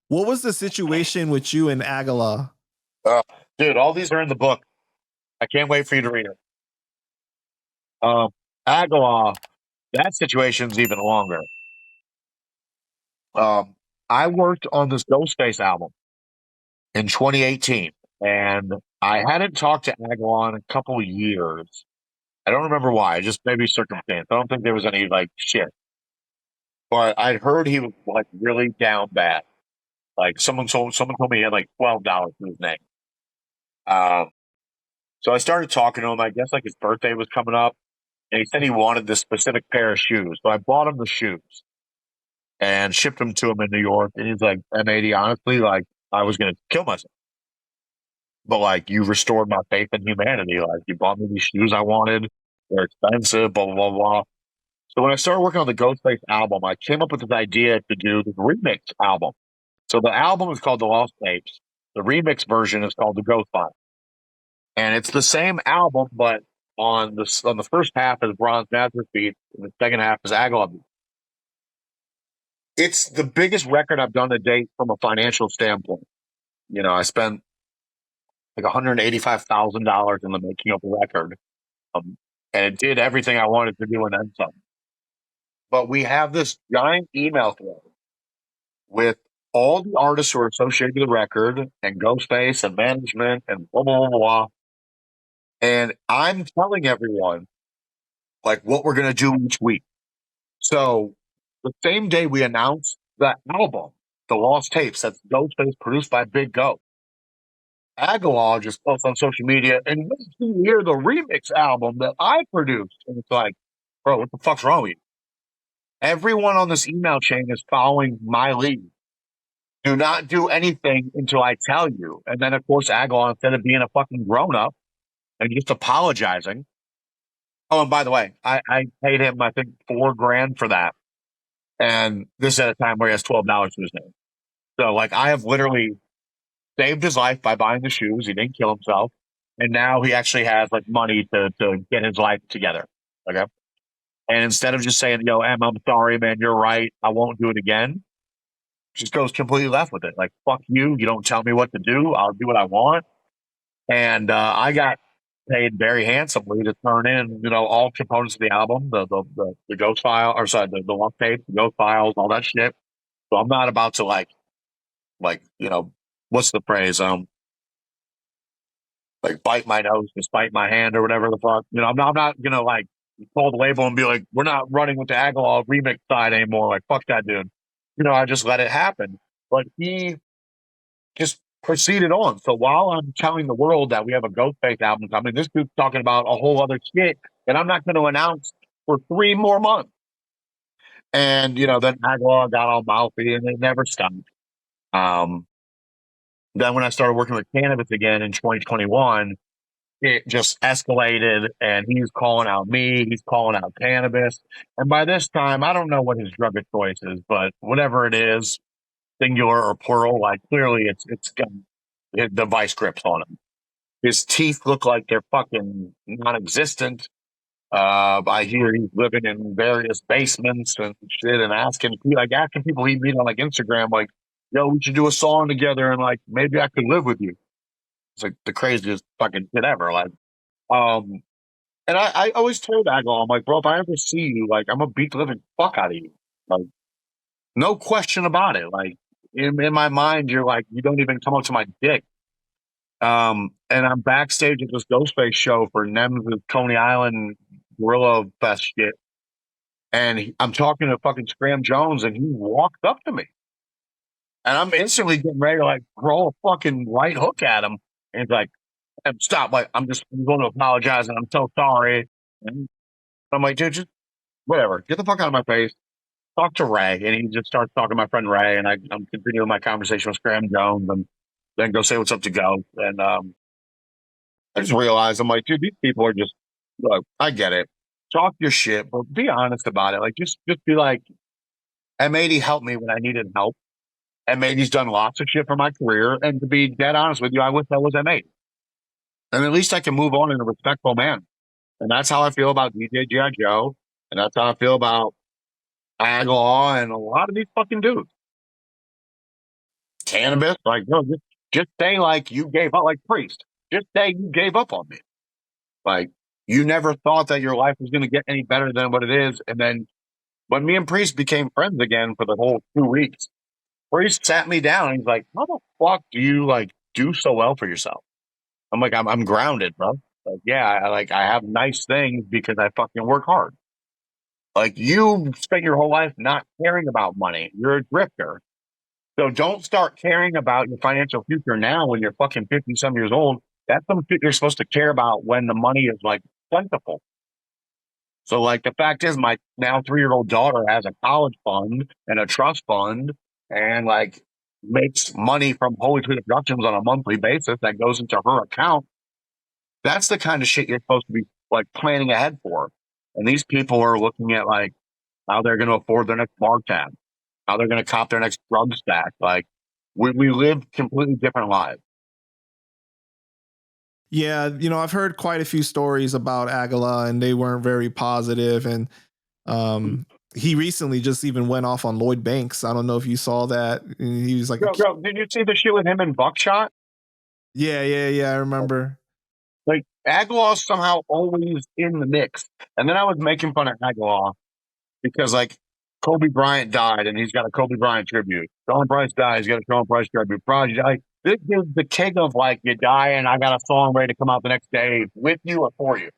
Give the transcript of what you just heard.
What was the situation with you and Agallah? Uh, Dude, all these are in the book. I can't wait for you to read it. Um, Agallah, that situation's even longer. Um, I worked on this Ghostface album in 2018, and I hadn't talked to Agallah in a couple of years. I don't remember why, just maybe circumstance. I don't think there was any like shit, but I'd heard he was like really down bad. Like someone told me he had like $12 to his name. Um, so I started talking to him. I guess like his birthday was coming up, and he said he wanted this specific pair of shoes. So I bought him the shoes and shipped them to him in New York. And he's like, M80, honestly, like I was gonna kill myself. But like you restored my faith in humanity. Like you bought me these shoes I wanted. They're expensive, blah blah blah blah. So when I started working on the Ghostface album, I came up with this idea to do this remix album. So the album is called The Lost Tapes. The remix version is called The Ghost File. And it's the same album, but on the first half is Bronze Nazareth beat, and the second half is Agallah beat. It's the biggest record I've done to date from a financial standpoint. You know, I spent like $185,000 in the making of the record, um, and it did everything I wanted to do and then some. But we have this giant email thread with all the artists who are associated with the record and Ghostface and management and blah blah blah blah. And I'm telling everyone like what we're gonna do each week. So the same day we announced that album, The Lost Tapes, that's Ghostface produced by Big Go. Agallah just posts on social media and let's hear the remix album that I produced. And it's like, bro, what the fuck's wrong with you? Everyone on this email chain is following my lead. Do not do anything until I tell you. And then, of course, Agallah, instead of being a fucking grown up and just apologizing. Oh, and by the way, I paid him, I think, $4,000 for that. And this is at a time where he has $12 to his name. So, like, I have literally saved his life by buying the shoes. He didn't kill himself. And now he actually has, like, money to get his life together. Okay. And instead of just saying, yo, Em, I'm sorry, man, you're right. I won't do it again. Just goes completely left with it. Like, fuck you. You don't tell me what to do. I'll do what I want. And I got paid very handsomely to turn in, you know, all components of the album, the ghost file, or sorry, the lost tape, the ghost files, all that shit. So I'm not about to you know, what's the phrase? Like bite my nose to spite my hand or whatever the fuck. You know, I'm not gonna like pull the label and be like, we're not running with the Agallah remix side anymore. Like, fuck that dude. You know, I just let it happen. But he just proceeded on. So while I'm telling the world that we have a Ghostface album coming, this dude's talking about a whole other shit that I'm not going to announce for 3 more months. And, you know, then Agallah got all mouthy and it never stopped. Um, then when I started working with Canibus again in 2021, it just escalated and he's calling out me, he's calling out Canibus. And by this time, I don't know what his drug of choice is, but whatever it is, singular or plural, like clearly it's got the vice grips on him. His teeth look like they're fucking non-existent. I hear he's living in various basements and shit, and asking people he meet on like Instagram, like, "Yo, we should do a song together, and like maybe I could live with you." It's like the craziest fucking shit ever. Like, um, and I always told Agallah, I'm like, bro, if I ever see you, like, I'm gonna beat the living fuck out of you. Like, no question about it. Like, in my mind, you're like, you don't even come up to my dick. And I'm backstage at this Ghostface show for Nem's Coney Island Gorilla Fest shit. And I'm talking to fucking Scram Jones, and he walked up to me. And I'm instantly getting ready to like throw a fucking right hook at him. And he's like, stop. Like, I'm going to apologize, and I'm so sorry. And I'm like, dude, just whatever. Get the fuck out of my face. Talk to Ray. And he just starts talking to my friend Ray. And I'm continuing my conversation with Scram Jones and then go say what's up to Go. And I just realized I'm like, dude, these people are just look, I get it. Talk your shit, but be honest about it. Like just be like, M80 helped me when I needed help. M80's done lots of shit for my career. And to be dead honest with you, I wish I was M80. And at least I can move on in a respectful manner. And that's how I feel about DJ G.I. Joe. And that's how I feel about Agallah and a lot of these fucking dudes. Canibus, like, no, just say like you gave up, like Priest. Just say you gave up on me. Like you never thought that your life was going to get any better than what it is. And then when me and Priest became friends again for the whole 2 weeks, Priest sat me down and he's like, "How the fuck do you like do so well for yourself?" I'm like, "I'm grounded, bro. Like, yeah, I have nice things because I fucking work hard. Like you spent your whole life not caring about money. You're a drifter. So don't start caring about your financial future now when you're fucking 50 some years old. That's some shit you're supposed to care about when the money is like plentiful." So like the fact is my now 3-year-old daughter has a college fund and a trust fund and like makes money from Holy Tree Productions on a monthly basis that goes into her account. That's the kind of shit you're supposed to be like planning ahead for. And these people are looking at like how they're going to afford their next bar tab, how they're going to cop their next drug stack. Like we live completely different lives. Yeah, I've heard quite a few stories about Agallah, and they weren't very positive. And he recently just even went off on Lloyd Banks. I don't know if you saw that. And he was like, Yo, did you see the shit with him and Buckshot? yeah, I remember. Like Aguilar's somehow always in the mix. And then I was making fun of Aguilar because like Kobe Bryant died and he's got a Kobe Bryant tribute. Sean Price died, he's got a Sean Price tribute. Project like this is the king of like you die and I got a song ready to come out the next day with you or for you.